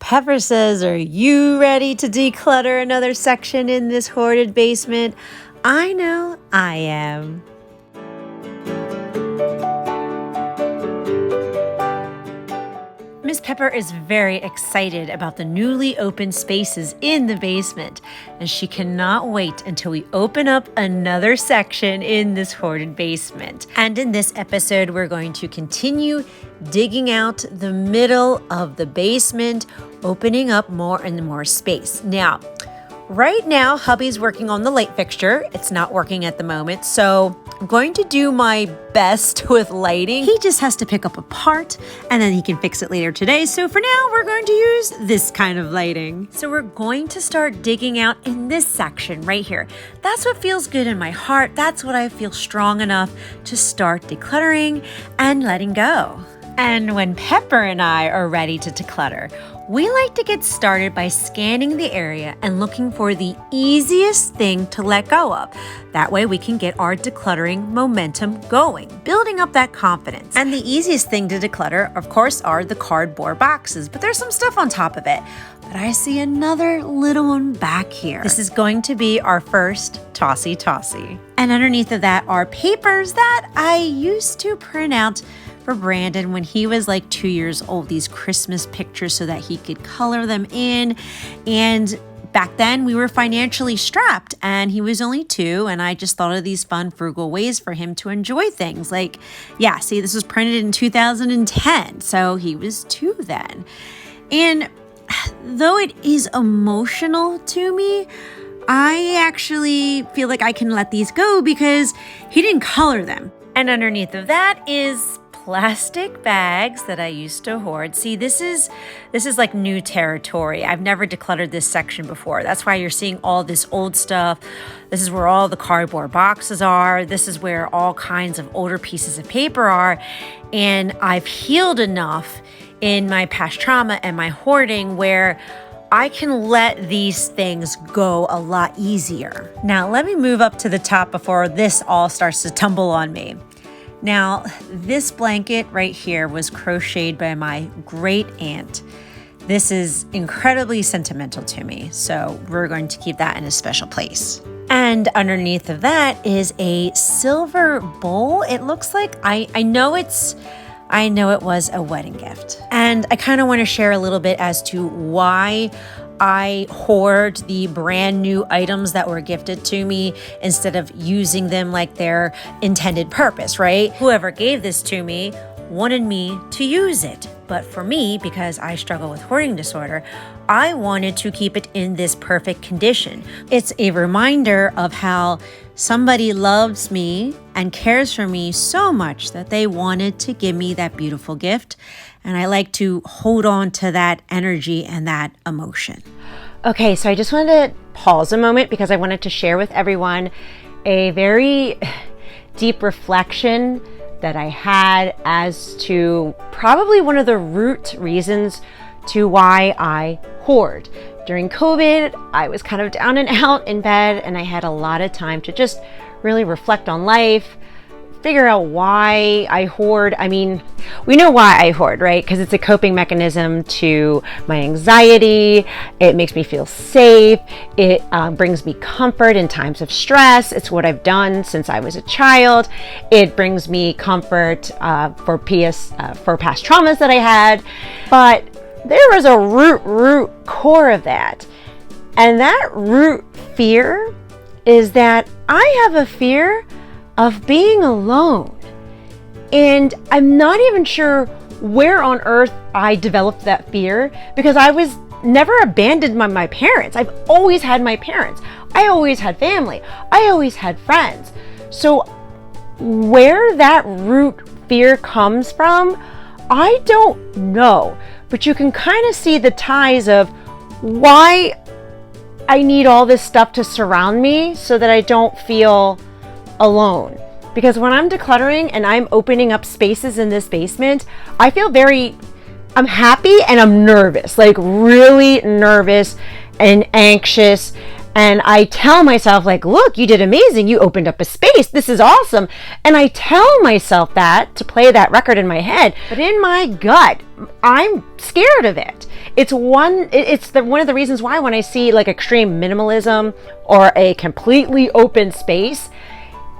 Pepper says, are you ready to declutter another section in this hoarded basement? I know I am. Miss Pepper is very excited about the newly opened spaces in the basement, and she cannot wait until we open up another section in this hoarded basement. And in this episode, we're going to continue digging out the middle of the basement, opening up more and more space. Now, right now, hubby's working on the light fixture. It's not working at the moment, so I'm going to do my best with lighting. He just has to pick up a part and then he can fix it later today. So for now, we're going to use this kind of lighting. So we're going to start digging out in this section right here. That's what feels good in my heart. That's what I feel strong enough to start decluttering and letting go. And when Pepper and I are ready to declutter, we like to get started by scanning the area and looking for the easiest thing to let go of. That way we can get our decluttering momentum going, building up that confidence. And the easiest thing to declutter, of course, are the cardboard boxes, but there's some stuff on top of it. But I see another little one back here. This is going to be our first tossy. And underneath of that are papers that I used to print out for Brandon when he was like 2 years old, these Christmas pictures so that he could color them in. And back then we were financially strapped and he was only 2, and I just thought of these fun, frugal ways for him to enjoy things. Like, yeah, see, this was printed in 2010, so he was 2 then. And though it is emotional to me, I actually feel like I can let these go because he didn't color them. And underneath of that is plastic bags that I used to hoard. See, this is like new territory. I've never decluttered this section before. That's why you're seeing all this old stuff. This is where all the cardboard boxes are. This is where all kinds of older pieces of paper are. And I've healed enough in my past trauma and my hoarding where I can let these things go a lot easier. Now, let me move up to the top before this all starts to tumble on me. Now, this blanket right here was crocheted by my great aunt. This is incredibly sentimental to me, so we're going to keep that in a special place. And underneath of that is a silver bowl. It looks like, I know it was a wedding gift. And I kind of want to share a little bit as to why I hoard the brand new items that were gifted to me instead of using them like their intended purpose, right? Whoever gave this to me wanted me to use it. But for me, because I struggle with hoarding disorder, I wanted to keep it in this perfect condition. It's a reminder of how somebody loves me and cares for me so much that they wanted to give me that beautiful gift. And I like to hold on to that energy and that emotion. Okay, so I just wanted to pause a moment because I wanted to share with everyone a very deep reflection that I had as to probably one of the root reasons to why I hoard. During COVID, I was kind of down and out in bed, and I had a lot of time to just really reflect on life, figure out why I hoard. I mean, we know why I hoard, right? Because it's a coping mechanism to my anxiety. It makes me feel safe. It brings me comfort in times of stress. It's what I've done since I was a child. It brings me comfort for past traumas that I had. But there was a root core of that. And that root fear is that I have a fear of being alone. And I'm not even sure where on earth I developed that fear because I was never abandoned by my parents. I've always had my parents. I always had family. I always had friends. So where that root fear comes from, I don't know. But you can kind of see the ties of why I need all this stuff to surround me so that I don't feel alone. Because when I'm decluttering and I'm opening up spaces in this basement, I feel I'm happy and I'm nervous, like really nervous and anxious. And I tell myself, like, look, you did amazing. You opened up a space. This is awesome. And I tell myself that to play that record in my head. But in my gut, I'm scared of it. It's one of the reasons why when I see like extreme minimalism or a completely open space,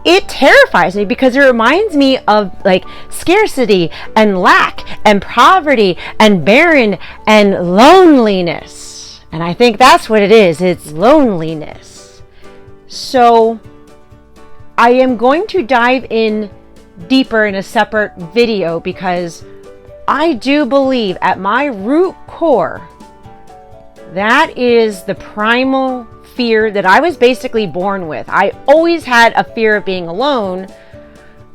it terrifies me because it reminds me of like scarcity and lack and poverty and barren and loneliness. And I think that's what it is. It's loneliness. So I am going to dive in deeper in a separate video because I do believe at my root core, that is the primal fear that I was basically born with. I always had a fear of being alone.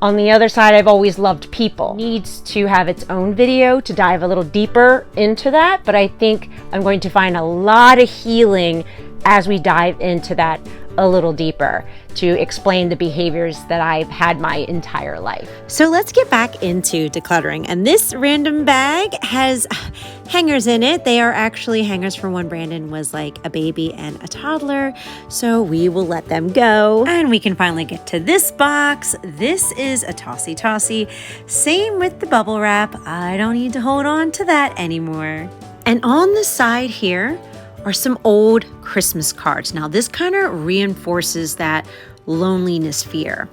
On the other side, I've always loved people. It needs to have its own video to dive a little deeper into that, but I think I'm going to find a lot of healing as we dive into that a little deeper to explain the behaviors that I've had my entire life. So let's get back into decluttering. And this random bag has hangers in it. They are actually hangers from when Brandon was like a baby and a toddler. So we will let them go. And we can finally get to this box. This is a tossy. Same with the bubble wrap. I don't need to hold on to that anymore. And on the side here are some old Christmas cards. Now this kind of reinforces that loneliness fear.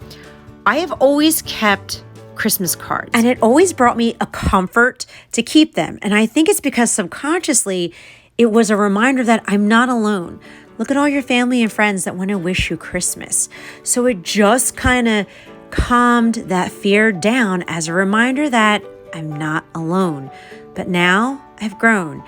I have always kept Christmas cards and it always brought me a comfort to keep them. And I think it's because subconsciously it was a reminder that I'm not alone. Look at all your family and friends that want to wish you Christmas. So it just kind of calmed that fear down as a reminder that I'm not alone. But now I've grown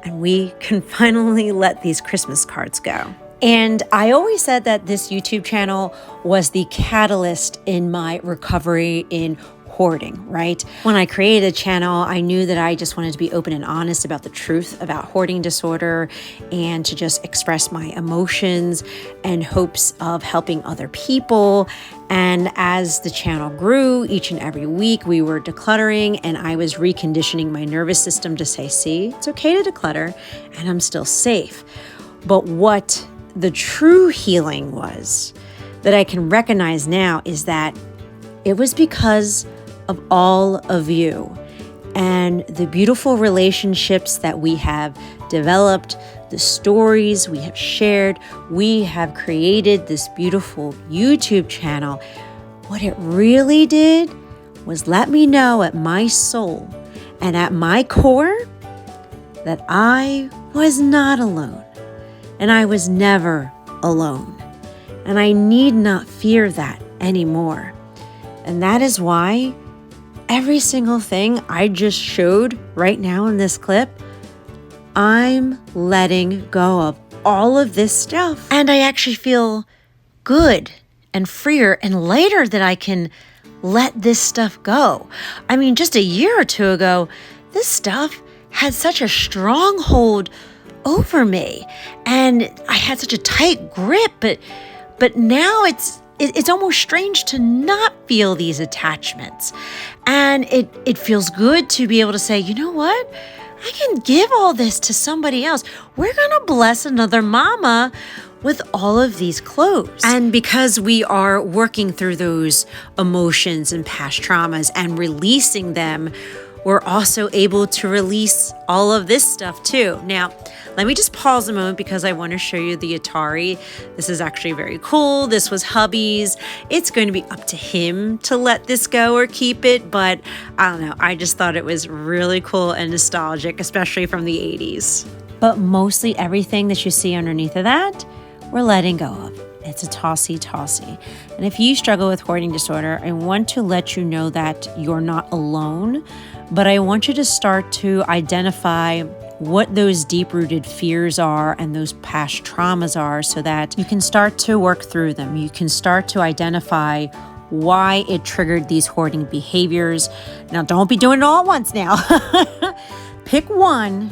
and we can finally let these Christmas cards go. And I always said that this YouTube channel was the catalyst in my recovery in hoarding, right? When I created a channel, I knew that I just wanted to be open and honest about the truth about hoarding disorder and to just express my emotions and hopes of helping other people. And as the channel grew, each and every week we were decluttering and I was reconditioning my nervous system to say, see, it's okay to declutter and I'm still safe. But what the true healing was that I can recognize now is that it was because of all of you and the beautiful relationships that we have developed, the stories we have shared. We have created this beautiful YouTube channel. What it really did was let me know at my soul and at my core that I was not alone and I was never alone. And I need not fear that anymore. And that is why every single thing I just showed right now in this clip, I'm letting go of all of this stuff. And I actually feel good and freer and lighter that I can let this stuff go. I mean, just a year or two ago, this stuff had such a strong hold over me and I had such a tight grip, but now it's almost strange to not feel these attachments. And it feels good to be able to say, you know what? I can give all this to somebody else. We're going to bless another mama with all of these clothes. And because we are working through those emotions and past traumas and releasing them, we're also able to release all of this stuff too. Now, let me just pause a moment because I want to show you the Atari. This is actually very cool. This was hubby's. It's going to be up to him to let this go or keep it, but I don't know. I just thought it was really cool and nostalgic, especially from the 80s. But mostly everything that you see underneath of that, we're letting go of. It's a tossy. And if you struggle with hoarding disorder, I want to let you know that you're not alone, but I want you to start to identify what those deep-rooted fears are and those past traumas are so that you can start to work through them. You can start to identify why it triggered these hoarding behaviors. Now, don't be doing it all at once now. Pick one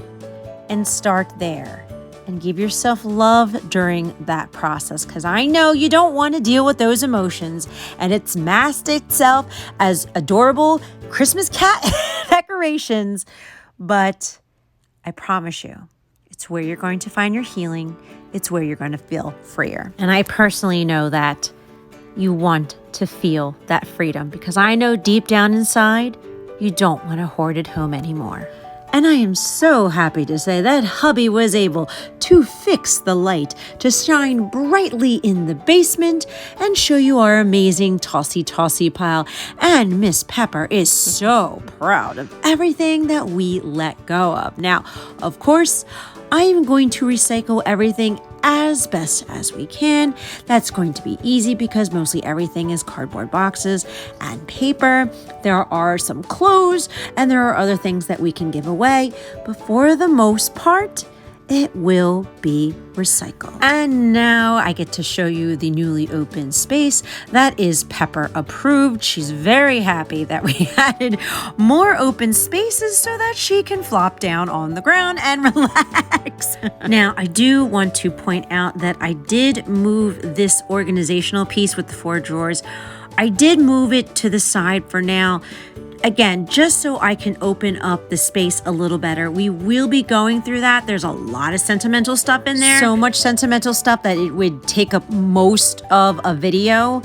and start there. And give yourself love during that process, because I know you don't want to deal with those emotions, and it's masked itself as adorable Christmas cat decorations, but I promise you, It's where you're going to find your healing. It's where you're going to feel freer. And I personally know that you want to feel that freedom because I know deep down inside, you don't want to hoard it home anymore. And I am so happy to say that hubby was able to fix the light to shine brightly in the basement and show you our amazing tossy pile. And Miss Pepper is so proud of everything that we let go of. Now, of course, I am going to recycle everything as best as we can. That's going to be easy because mostly everything is cardboard boxes and paper. There are some clothes and there are other things that we can give away, but for the most part, it will be recycled. And now I get to show you the newly opened space that is Pepper approved. She's very happy that we added more open spaces so that she can flop down on the ground and relax. Now, I do want to point out that I did move this organizational piece with the 4 drawers. I did move it to the side for now. Again, just so I can open up the space a little better. We will be going through that. There's a lot of sentimental stuff in there. So much sentimental stuff that it would take up most of a video.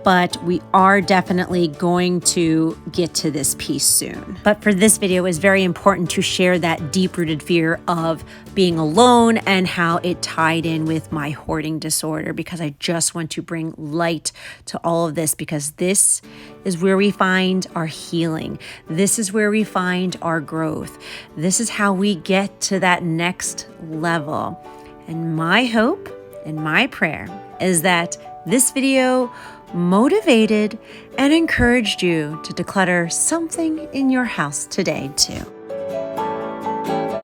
But we are definitely going to get to this piece soon. But for this video, it was very important to share that deep-rooted fear of being alone and how it tied in with my hoarding disorder, because I just want to bring light to all of this, because this is where we find our healing. This is where we find our growth. This is how we get to that next level. And my hope and my prayer is that this video motivated and encouraged you to declutter something in your house today too.